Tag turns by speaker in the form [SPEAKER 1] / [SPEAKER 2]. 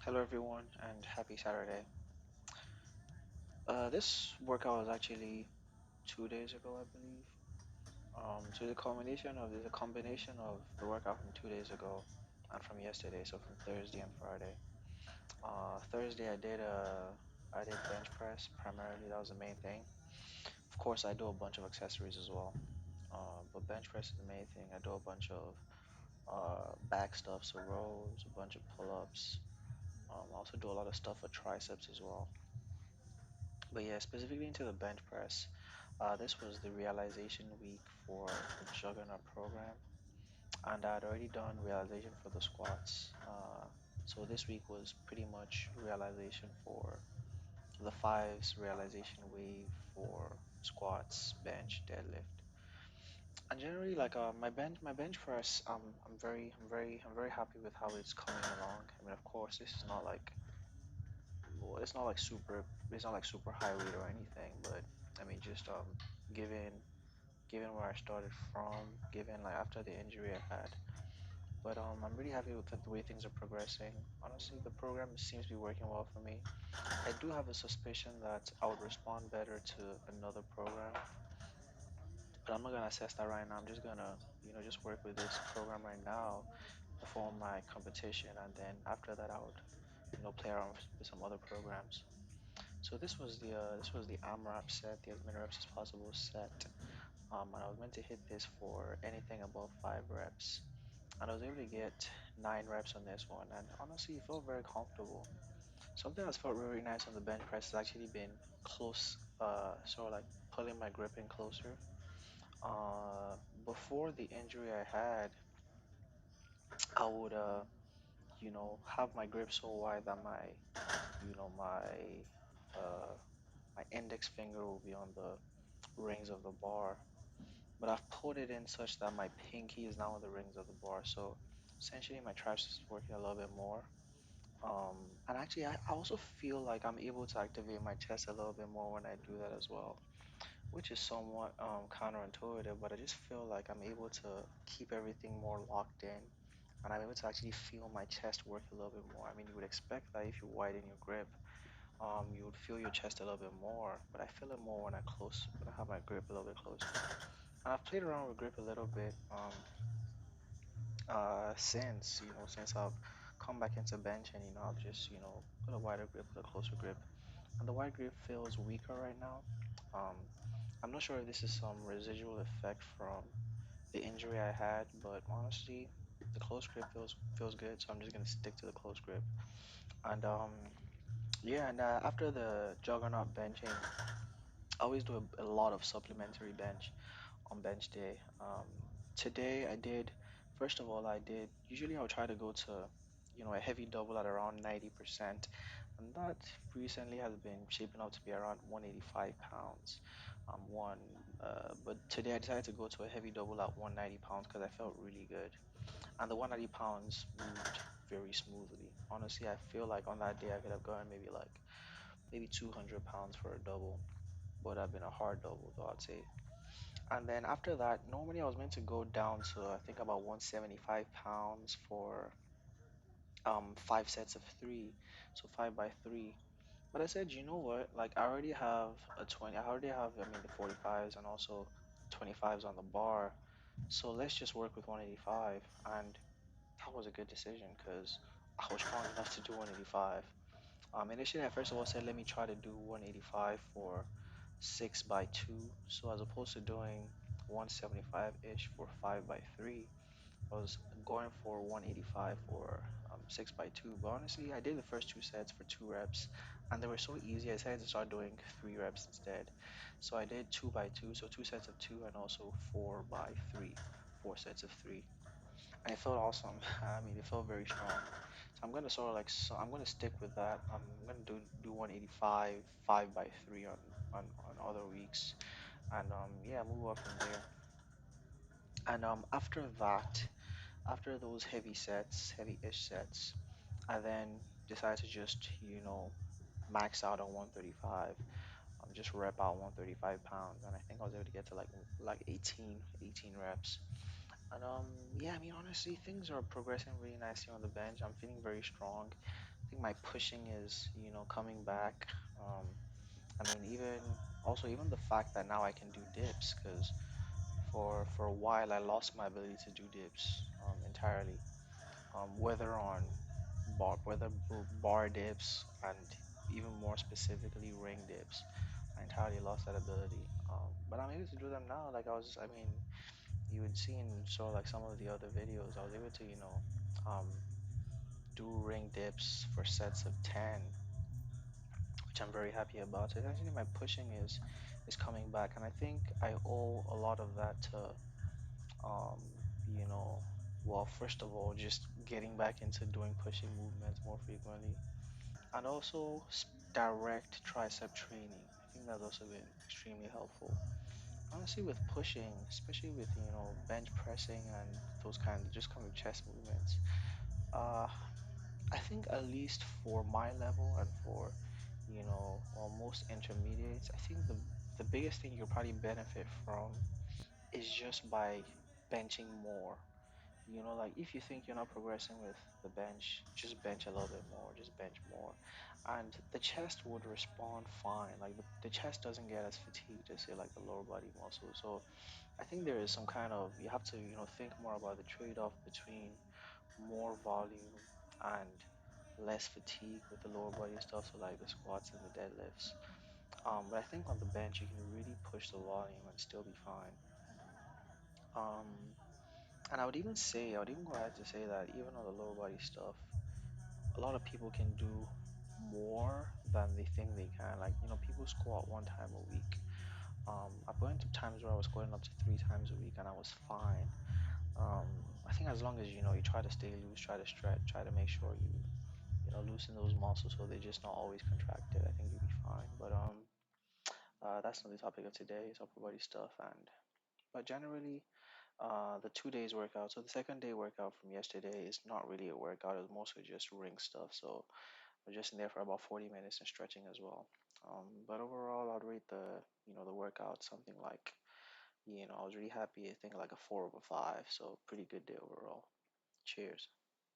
[SPEAKER 1] Hello everyone and happy Saturday. This workout was actually 2 days ago, I believe. So the combination of the workout from 2 days ago and from yesterday, so from Thursday and Friday. Thursday I did bench press primarily. That was the main thing. Of course, I do a bunch of accessories as well. But bench press is the main thing. I do a bunch of back stuff, so rows, a bunch of pull-ups. I also do a lot of stuff for triceps as well. But yeah, specifically into the bench press, this was the realization week for the juggernaut program, and I'd already done realization for the squats. So this week was pretty much realization for the fives, realization wave for squats, bench, deadlift, and generally like my bench press. I'm very happy with how it's coming along. I mean, of course, this is not like well, it's not like super high weight or anything, but I mean just given where I started from, given like after the injury I had. But I'm really happy with the way things are progressing. Honestly, the program seems to be working well for me. I do have a suspicion that I would respond better to another program, but I'm not gonna assess that right now. I'm just gonna, just work with this program right now, perform my competition, and then after that I would, play around with some other programs. So this was the AMRAP set, the as many reps as possible set. And I was meant to hit this for anything above 5 reps, and I was able to get 9 reps on this one. And honestly, it felt very comfortable. Something that's felt really nice on the bench press has actually been close, sort of like pulling my grip in closer. Uh, Before the injury I had, I would have my grip so wide that you know, my uh, my index finger will be on the rings of the bar, but I've put it in such that my pinky is now on the rings of the bar. So essentially, my traps is working a little bit more. Um, and actually, I also feel like I'm able to activate my chest a little bit more when I do that as well, which is somewhat counterintuitive, but I just feel like I'm able to keep everything more locked in. And I'm able to actually feel my chest work a little bit more. I mean, you would expect that if you widen your grip, you would feel your chest a little bit more, but I feel it more when I have my grip a little bit closer. And I've played around with grip a little bit since I've come back into bench and I've just put a wider grip, put a closer grip, and the wide grip feels weaker right now. Um, I'm not sure if this is some residual effect from the injury I had, but honestly, the close grip feels good, so I'm just gonna stick to the close grip. And yeah, and after the juggernaut benching, I always do a lot of supplementary bench on bench day. Today I did, first of all, usually I'll try to go to, a heavy double at around 90%. And that recently has been shaping up to be around 185 pounds. But today I decided to go to a heavy double at 190 pounds because I felt really good. And the 190 pounds moved very smoothly. Honestly, I feel like on that day I could have gone maybe 200 pounds for a double, but I've been a hard double though, I'd say. And then after that, normally I was meant to go down to I think about 175 pounds for 5 sets of 3, so 5 by 3. But I said, you know what? Like I already have a 20. I already have I mean the 45s and also 25s on the bar. So let's just work with 185. And that was a good decision because I was strong enough to do 185. Initially, I first of all said, let me try to do 185 for 6 by 2. So as opposed to doing 175-ish for 5 by 3, I was going for 185 for 6 by 2. But honestly, I did the first 2 sets for 2 reps, and they were so easy. I decided to start doing 3 reps instead. So I did 2 by 2, so 2 sets of 2, and also 4 by 3, 4 sets of 3, and it felt awesome. I mean, it felt very strong. So I'm gonna sort of like so I'm gonna stick with that. I'm gonna do 185 5 by 3 on other weeks, and yeah, move up from there. And after that, after those heavy sets, heavy-ish sets, I then decided to just max out on 135. Just rep out 135 pounds, and I think I was able to get to like 18 reps. And yeah, I mean honestly, things are progressing really nicely on the bench. I'm feeling very strong. I think my pushing is, coming back. I mean, even the fact that now I can do dips, because for a while I lost my ability to do dips entirely. Whether on bar dips and even more specifically ring dips, I entirely lost that ability. But I'm able to do them now. I mean, you would see in sort of like some of the other videos, I was able to, um, do ring dips for sets of 10, which I'm very happy about. So essentially, my pushing is coming back, and I think I owe a lot of that to, um, you know, well, first of all, just getting back into doing pushing movements more frequently, and also direct tricep training. I think that's also been extremely helpful. Honestly, with pushing, especially with bench pressing and those kind of just kind of chest movements, uh, I think at least for my level and for most intermediates, I think the biggest thing you'll probably benefit from is just by benching more. Like if you think you're not progressing with the bench, just bench a little bit more, just bench more. And the chest would respond fine. Like the chest doesn't get as fatigued as say like the lower body muscles. So I think there is some kind of, you have to, think more about the trade-off between more volume and less fatigue with the lower body stuff, so like the squats and the deadlifts. But I think on the bench you can really push the volume and still be fine. Um, and I would even go ahead to say that even on the lower body stuff, a lot of people can do more than they think they can. Like, people squat one time a week. I've gone to times where I was squatting up to three times a week and I was fine. Um, I think as long as you try to stay loose, try to stretch, try to make sure you loosen those muscles so they're just not always contracted, I think you'll be fine. But that's not the topic of today. It's upper body stuff, and but generally, the 2 days workout. So the second day workout from yesterday is not really a workout. It was mostly just ring stuff. So we're just in there for about 40 minutes and stretching as well. But overall, I'd rate the workout something like, I was really happy. I think like a 4/5. So pretty good day overall. Cheers.